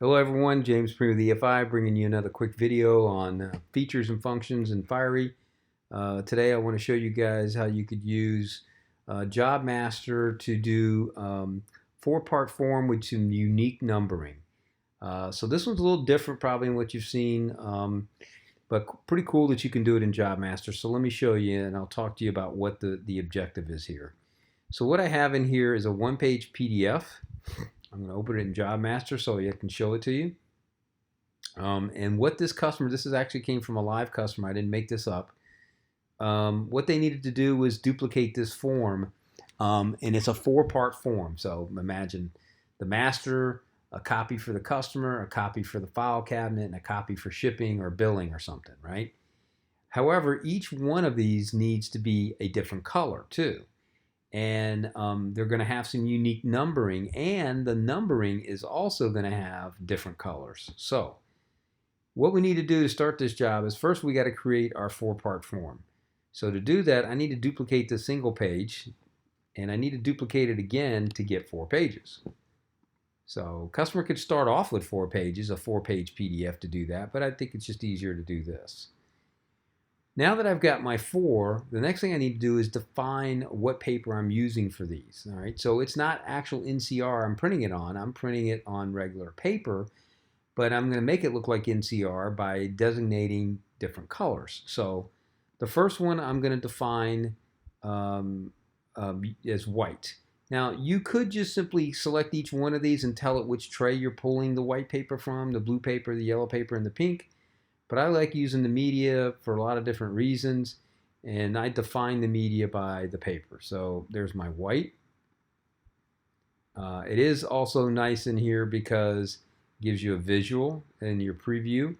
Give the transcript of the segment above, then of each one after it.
Hello everyone, James Premier with EFI bringing you another quick video on features and functions in Fiery. Today I want to show you guys how you could use Job Master to do four-part form with some unique numbering. So this one's a little different probably than what you've seen, but pretty cool that you can do it in Job Master. So let me show you and I'll talk to you about what the objective is here. So what I have in here is a one-page PDF. I'm going to open it in Job Master so I can show it to you. And what this customer, this is actually came from a live customer, I didn't make this up. What they needed to do was duplicate this form, and it's a four-part form. So imagine the master, a copy for the customer, a copy for the file cabinet, and a copy for shipping or billing or something, right? However, each one of these needs to be a different color too. And they're going to have some unique numbering, and the numbering is also going to have different colors. So what we need to do to start this job is first we got to create our four-part form. So to do that, I need to duplicate the single page, and I need to duplicate it again to get 4 pages. So customer could start off with 4 pages, a 4-page PDF to do that, but I think it's just easier to do this. Now that I've got my 4, the next thing I need to do is define what paper I'm using for these. All right, so it's not actual NCR I'm printing it on. I'm printing it on regular paper, but I'm going to make it look like NCR by designating different colors. So the first one I'm going to define as white. Now you could just simply select each one of these and tell it which tray you're pulling the white paper from, the blue paper, the yellow paper, and the pink. But I like using the media for a lot of different reasons, and I define the media by the paper. So there's my white. It is also nice in here because it gives you a visual in your preview.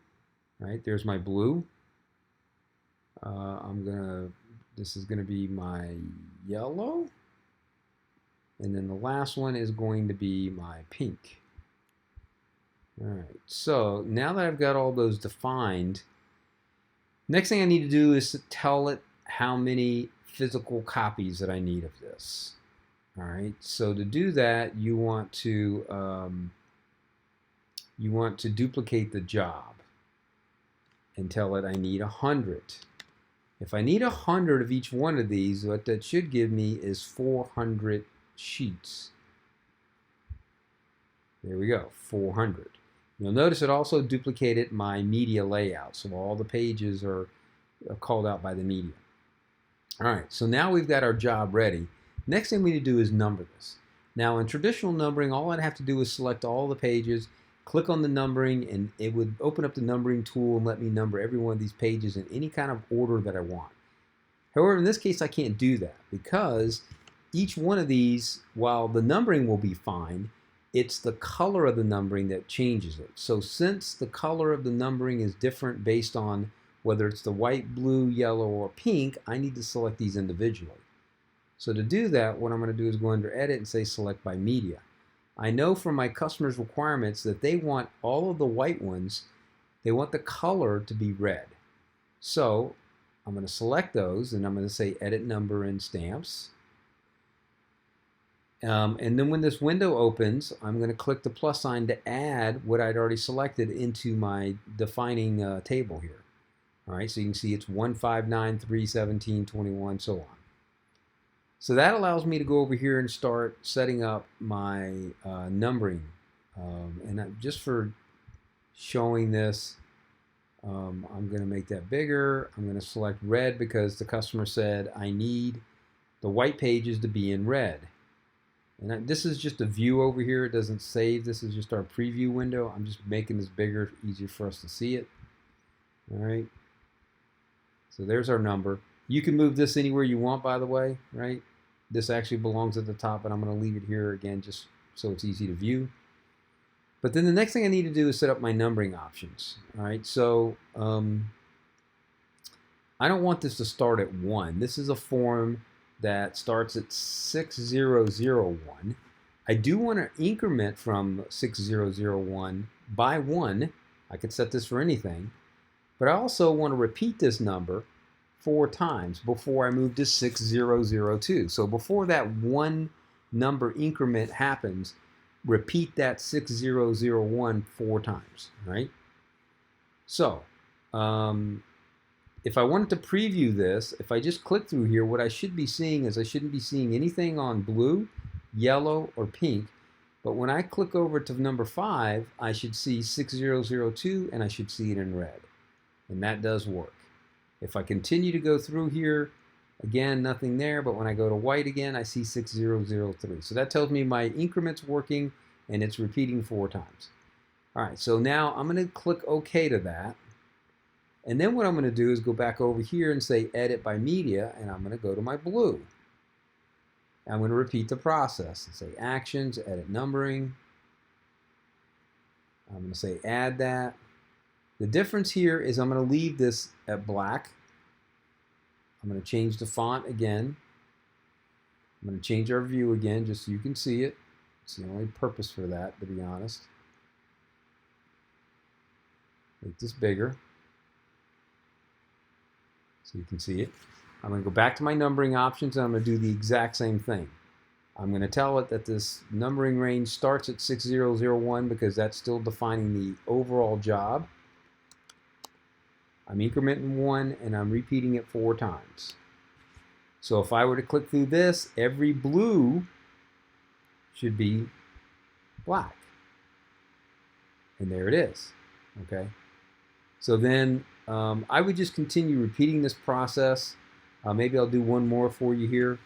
Right, there's my blue. This is gonna be my yellow, and then the last one is going to be my pink. All right, so now that I've got all those defined, next thing I need to do is to tell it how many physical copies that I need of this. All right, so to do that, you want to duplicate the job and tell it I need 100. If I need 100 of each one of these, what that should give me is 400 sheets. There we go, 400. You'll notice it also duplicated my media layout, so all the pages are called out by the media. All right, so now we've got our job ready. Next thing we need to do is number this. Now in traditional numbering, all I'd have to do is select all the pages, click on the numbering, and it would open up the numbering tool and let me number every one of these pages in any kind of order that I want. However, in this case, I can't do that because each one of these, while the numbering will be fine, it's the color of the numbering that changes it. So since the color of the numbering is different based on whether it's the white, blue, yellow, or pink, I need to select these individually. So to do that, what I'm going to do is go under Edit and say Select by Media. I know from my customer's requirements that they want all of the white ones, they want the color to be red. So I'm going to select those, and I'm going to say Edit Number in Stamps. And then when this window opens, I'm going to click the plus sign to add what I'd already selected into my defining table here. All right, so you can see it's 1, 5, 9, 3, 17, 21, so on. So that allows me to go over here and start setting up my numbering. Just for showing this, I'm going to make that bigger. I'm going to select red because the customer said I need the white pages to be in red. And this is just a view over here. It doesn't save. This is just our preview window. I'm just making this bigger, easier for us to see it. All right. So there's our number. You can move this anywhere you want, by the way, right? This actually belongs at the top, but I'm going to leave it here again just so it's easy to view. But then the next thing I need to do is set up my numbering options. All right. So I don't want this to start at 1. This is a form that starts at 6001. I do want to increment from 6001 by 1. I could set this for anything, but I also want to repeat this number 4 times before I move to 6002. So before that 1 number increment happens, repeat that 6001 4 times, right? So, if I wanted to preview this, if I just click through here, what I should be seeing is I shouldn't be seeing anything on blue, yellow, or pink. But when I click over to number 5, I should see 6002, and I should see it in red. And that does work. If I continue to go through here, again, nothing there, but when I go to white again, I see 6003. So that tells me my increment's working, and it's repeating 4 times. All right, so now I'm going to click OK to that. And then what I'm going to do is go back over here and say Edit by Media, and I'm going to go to my blue. I'm going to repeat the process and say Actions, Edit Numbering. I'm going to say Add that. The difference here is I'm going to leave this at black. I'm going to change the font again. I'm going to change our view again just so you can see it. It's the only purpose for that, to be honest. Make this bigger so you can see it. I'm going to go back to my numbering options, and I'm going to do the exact same thing. I'm going to tell it that this numbering range starts at 6001 because that's still defining the overall job. I'm incrementing 1, and I'm repeating it 4 times. So if I were to click through this, every blue should be black. And there it is. Okay. So then I would just continue repeating this process. Maybe I'll do one more for you here.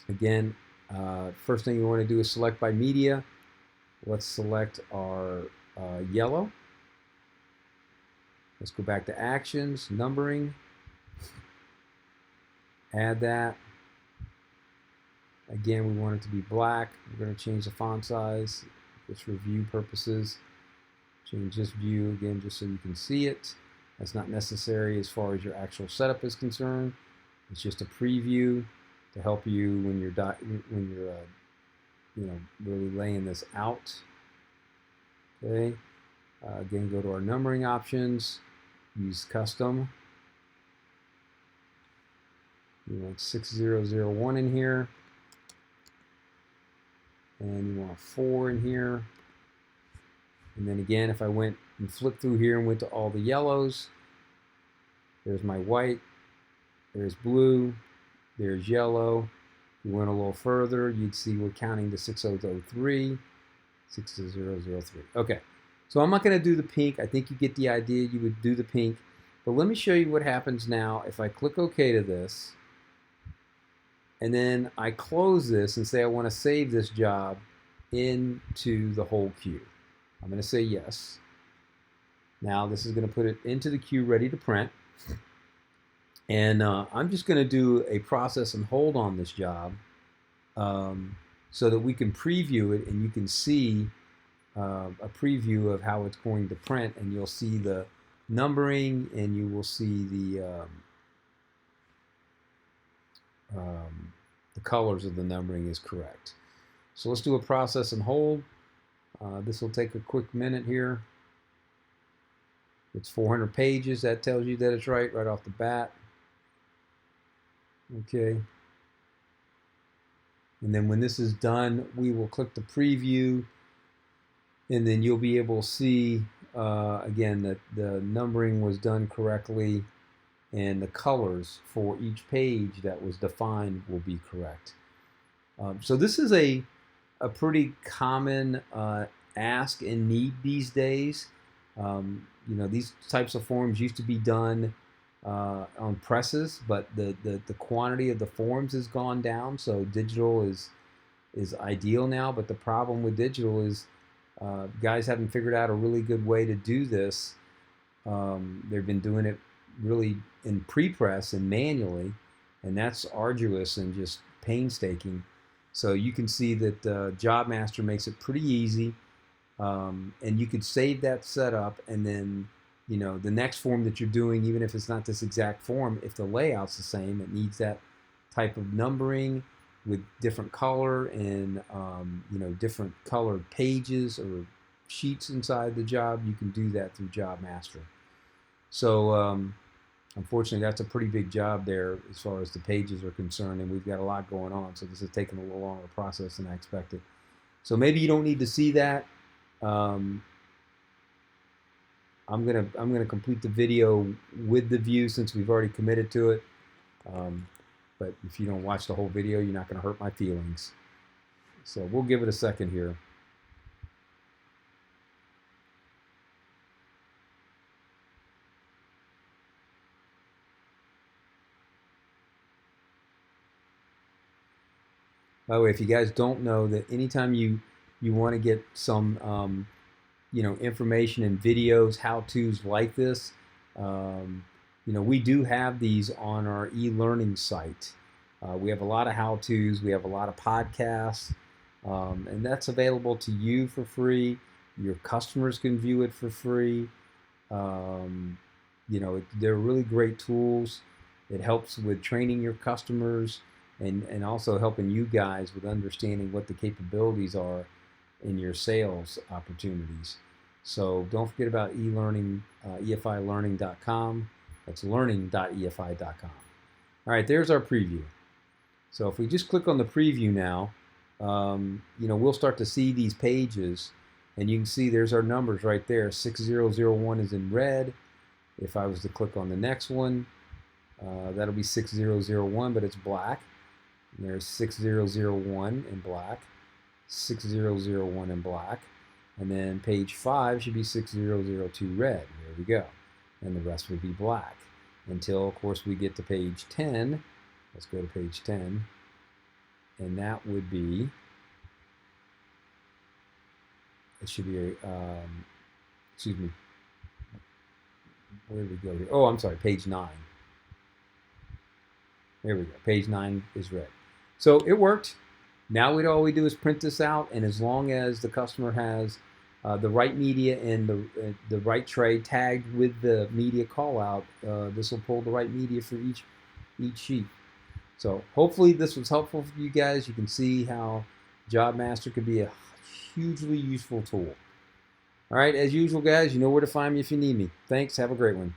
Again, first thing you want to do is select by media. Let's select our yellow. Let's go back to Actions, Numbering. Add that. Again, we want it to be black. We're going to change the font size just for review purposes. Change this view again just so you can see it. That's not necessary as far as your actual setup is concerned. It's just a preview to help you when you're really laying this out. Okay. Again, go to our numbering options. Use custom. You want 6001 in here. And you want 4 in here. And then again, if I went and flipped through here and went to all the yellows, there's my white, there's blue, there's yellow. If you went a little further, you'd see we're counting to 6003, 6003. Okay, so I'm not going to do the pink. I think you get the idea. You would do the pink. But let me show you what happens now if I click OK to this, and then I close this and say I want to save this job into the whole queue. I'm going to say yes. Now this is going to put it into the queue ready to print. And I'm just going to do a process and hold on this job so that we can preview it and you can see a preview of how it's going to print, and you'll see the numbering and you will see the colors of the numbering is correct. So let's do a process and hold. This will take a quick minute here. It's 400 pages. That tells you that it's right off the bat. Okay. And then when this is done, we will click the preview, and then you'll be able to see again that the numbering was done correctly, and the colors for each page that was defined will be correct. So this is a pretty common ask and need these days. These types of forms used to be done on presses, but the quantity of the forms has gone down, so digital is ideal now. But the problem with digital is guys haven't figured out a really good way to do this. They've been doing it really in pre-press and manually, and that's arduous and just painstaking. So you can see that JobMaster makes it pretty easy, and you could save that setup, and then the next form that you're doing, even if it's not this exact form, if the layout's the same, it needs that type of numbering with different color and different colored pages or sheets inside the job, you can do that through JobMaster. So unfortunately, that's a pretty big job there as far as the pages are concerned, and we've got a lot going on, so this is taking a little longer process than I expected. So maybe you don't need to see that. I'm gonna complete the video with the view since we've already committed to it. But if you don't watch the whole video, you're not gonna hurt my feelings. So we'll give it a second here. By the way, if you guys don't know, that anytime you want to get some information and videos, how-tos like this, we do have these on our e-learning site. We have a lot of how-tos. We have a lot of podcasts, and that's available to you for free. Your customers can view it for free. They're really great tools. It helps with training your customers and also helping you guys with understanding what the capabilities are in your sales opportunities. So don't forget about e-learning, EFIlearning.com. That's learning.efi.com. All right, there's our preview. So if we just click on the preview now, we'll start to see these pages, and you can see there's our numbers right there. 6001 is in red. If I was to click on the next one, that'll be 6001, but it's black. And there's 6001 in black, 6001 in black, and then page 5 should be 6002 red. There we go. And the rest would be black until, of course, we get to page 10. Let's go to page 10. And that would be, it should be, excuse me, where did we go here? Oh, I'm sorry, page 9. There we go. Page 9 is red. So it worked. Now all we do is print this out, and as long as the customer has the right media and the right tray tagged with the media call out, this will pull the right media for each sheet. So hopefully this was helpful for you guys. You can see how JobMaster could be a hugely useful tool. All right, as usual, guys, you know where to find me if you need me. Thanks. Have a great one.